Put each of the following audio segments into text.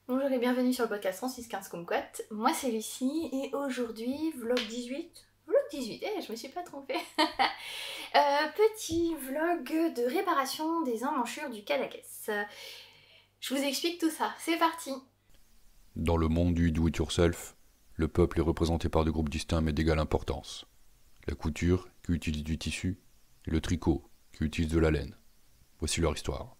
Bonjour et bienvenue sur le podcast 10615 Kumquat. Moi c'est Lucie et aujourd'hui, vlog 18. Vlog 18, je me suis pas trompée. Petit vlog de réparation des emmanchures du Cadaqués. Je vous explique tout ça, c'est parti. Dans le monde du do-it-yourself, le peuple est représenté par deux groupes distincts mais d'égale importance. La couture, qui utilise du tissu, et le tricot, qui utilise de la laine. Voici leur histoire.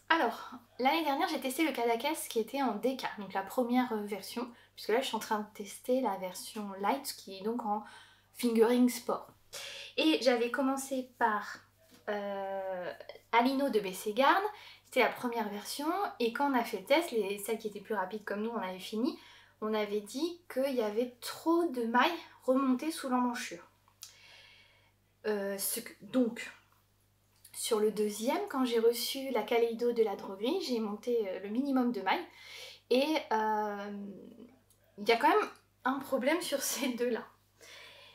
Alors, l'année dernière j'ai testé le Cadaqués qui était en DK, donc la première version, puisque là je suis en train de tester la version light qui est donc en fingering sport. Et j'avais commencé par Alino de BC Garn, c'était la première version, et quand on a fait le test, celles qui étaient plus rapides comme nous, on avait fini, on avait dit qu'il y avait trop de mailles remontées sous l'emmanchure. Donc, sur le deuxième, quand j'ai reçu la Kaleido de la droguerie, j'ai monté le minimum de mailles, et il y a quand même un problème sur ces deux-là.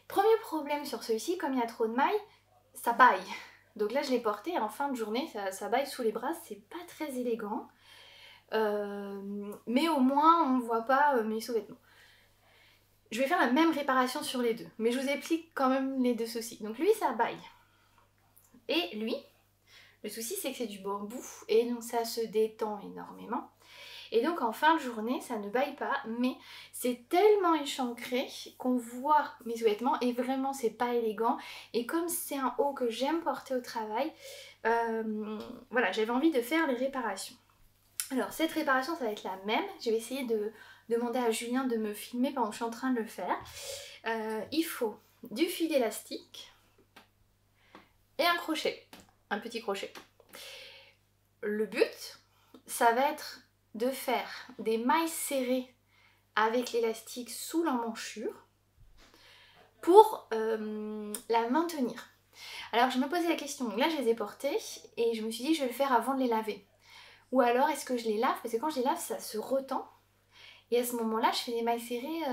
Premier problème sur celui-ci, comme il y a trop de mailles, ça baille. Donc là je l'ai porté et en fin de journée ça baille sous les bras, c'est pas très élégant. Mais au moins on ne voit pas mes sous-vêtements. Je vais faire la même réparation sur les deux, mais je vous explique quand même les deux soucis. Donc lui ça baille. Et lui, le souci c'est que c'est du bambou et donc ça se détend énormément. Et donc en fin de journée, ça ne baille pas, mais c'est tellement échancré qu'on voit mes sous-vêtements et vraiment c'est pas élégant. Et comme c'est un haut que j'aime porter au travail, voilà, j'avais envie de faire les réparations. Alors cette réparation, ça va être la même. Je vais essayer de demander à Julien de me filmer pendant que je suis en train de le faire. Il faut du fil élastique et un crochet, un petit crochet. Le but, ça va être de faire des mailles serrées avec l'élastique sous l'emmanchure pour la maintenir. Alors je me posais la question, là je les ai portées et je me suis dit je vais le faire avant de les laver. Ou alors est-ce que je les lave, parce que quand je les lave ça se retend et à ce moment-là je fais des mailles serrées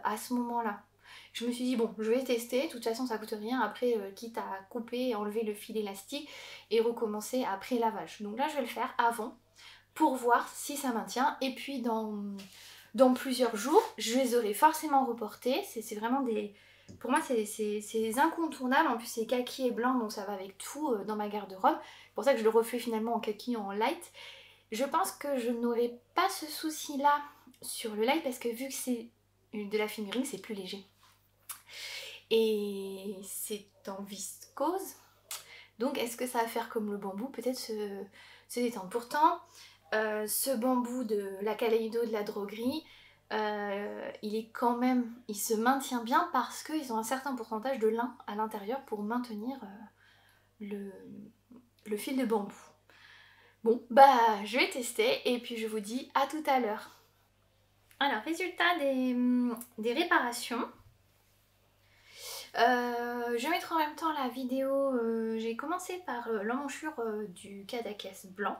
à ce moment-là. Je me suis dit bon je vais tester, de toute façon ça coûte rien après quitte à couper et enlever le fil élastique et recommencer après lavage. Donc là je vais le faire avant pour voir si ça maintient et puis dans plusieurs jours je les aurai forcément reportés. C'est vraiment des... Pour moi c'est incontournable, en plus c'est kaki et blanc donc ça va avec tout dans ma garde-robe. C'est pour ça que je le refais finalement en kaki en light. Je pense que je n'aurai pas ce souci là sur le light parce que vu que c'est de la fingering c'est plus léger. Et c'est en viscose. Donc est-ce que ça va faire comme le bambou, peut-être se détendre. Pourtant, ce bambou de la Kaleido de la droguerie, il est quand même, il se maintient bien parce qu'ils ont un certain pourcentage de lin à l'intérieur pour maintenir le fil de bambou. Bon, bah je vais tester et puis je vous dis à tout à l'heure. Alors, résultat des réparations. Je vais mettre en même temps la vidéo, j'ai commencé par l'emmanchure du Cadaqués blanc.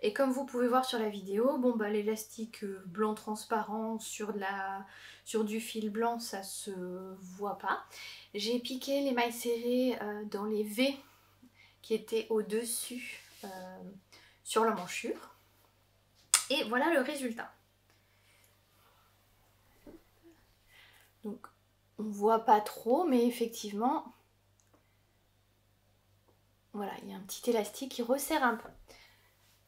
Et comme vous pouvez voir sur la vidéo, bon bah l'élastique blanc transparent sur du fil blanc, ça se voit pas. J'ai piqué les mailles serrées dans les V qui étaient au-dessus sur l'emmanchure. Et voilà le résultat. Donc on voit pas trop, mais effectivement, voilà, il y a un petit élastique qui resserre un peu.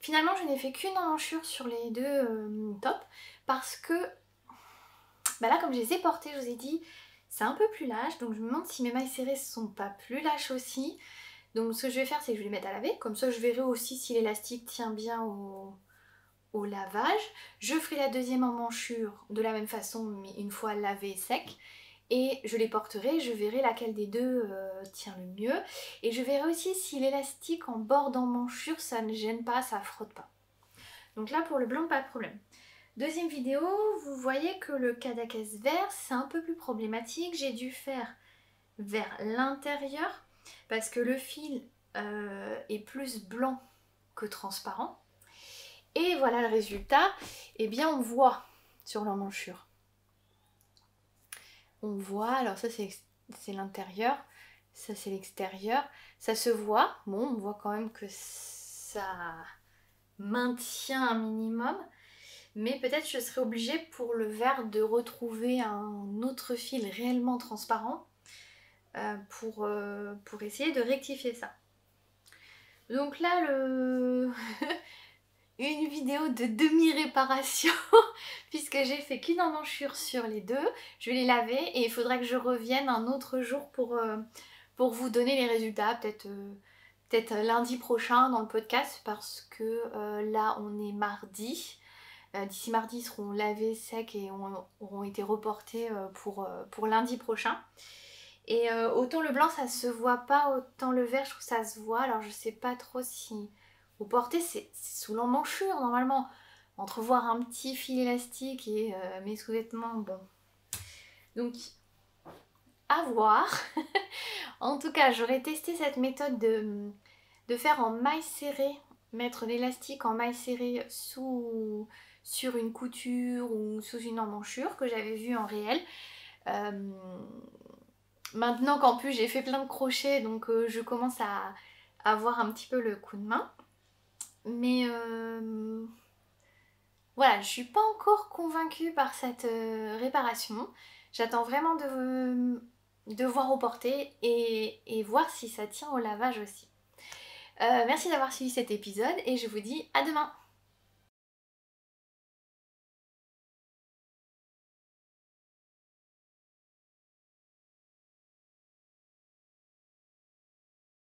Finalement, je n'ai fait qu'une emmanchure sur les deux tops parce que bah là, comme je les ai portés, je vous ai dit, c'est un peu plus lâche. Donc je me demande si mes mailles serrées ne sont pas plus lâches aussi. Donc ce que je vais faire, c'est que je vais les mettre à laver. Comme ça, je verrai aussi si l'élastique tient bien au lavage. Je ferai la deuxième emmanchure de la même façon, mais une fois lavé sec. Et je les porterai, je verrai laquelle des deux tient le mieux. Et je verrai aussi si l'élastique en bord d'emmanchure, ça ne gêne pas, ça frotte pas. Donc là, pour le blanc, pas de problème. Deuxième vidéo, vous voyez que le Cadaqués vert, c'est un peu plus problématique. J'ai dû faire vers l'intérieur parce que le fil est plus blanc que transparent. Et voilà le résultat. Eh bien, on voit sur l'emmanchure. On voit, alors ça c'est l'intérieur, ça c'est l'extérieur, ça se voit, bon on voit quand même que ça maintient un minimum. Mais peut-être je serai obligée pour le verre de retrouver un autre fil réellement transparent pour essayer de rectifier ça. Donc là, une vidéo de demi-réparation puisque j'ai fait qu'une emmanchure sur les deux. Je vais les laver et il faudra que je revienne un autre jour pour vous donner les résultats, peut-être lundi prochain dans le podcast parce que là on est mardi. D'ici mardi, ils seront lavés secs et auront été reportés pour lundi prochain. Et autant le blanc ça se voit pas, autant le vert je trouve que ça se voit. Alors je sais pas trop si au porté c'est sous l'emmanchure normalement. Entrevoir un petit fil élastique et mes sous-vêtements, bon. Donc à voir. En tout cas j'aurais testé cette méthode de faire en maille serrée, mettre l'élastique en maille serrée sur une couture ou sous une emmanchure que j'avais vu en réel. Maintenant qu'en plus j'ai fait plein de crochets, donc je commence à avoir un petit peu le coup de main. Mais voilà, je suis pas encore convaincue par cette réparation. J'attends vraiment de voir au porté et voir si ça tient au lavage aussi. Merci d'avoir suivi cet épisode et je vous dis à demain.